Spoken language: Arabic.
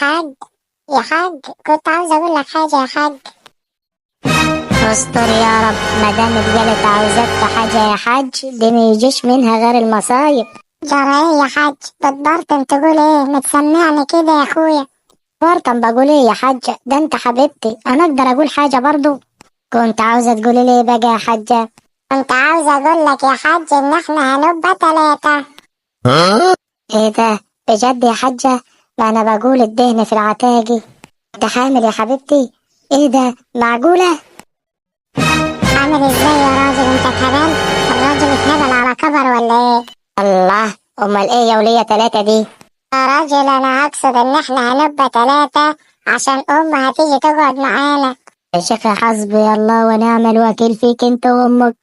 حاج، يا حاج، كنت عاوز اقول لك حاجة يا حاج. استر يا رب، مدام اتجلت عاوزاك في حاجة يا حاج، دي ميجيش منها غير المصايب. جرى ايه يا حاج؟ بتبرطم تقول ايه؟ متسمعني كده يا اخويا. برطم بقول ايه يا حاجة؟ ده انت حبيبتي، انا اقدر اقول حاجة برضو؟ كنت عاوزة تقولي ليه بقى يا حاجة؟ كنت عاوز اقول لك يا حاج ان احنا هنبقى 3. ايه ده؟ بجد يا حاجة؟ ما انا بقول الدهن في العتاجي. انت حامل يا حبيبتي؟ ايه ده؟ معقولة؟ عامل ازاي يا راجل؟ انت اتهبل؟ الراجل اتهبل على كبر ولا ايه؟ الله، امال ايه يا ولية 3 دي؟ يا راجل انا اقصد ان احنا هنبقى 3 عشان هتيجي تقعد معانا. يا شيخة حسبي الله ونعم الوكيل فيك انت وامك.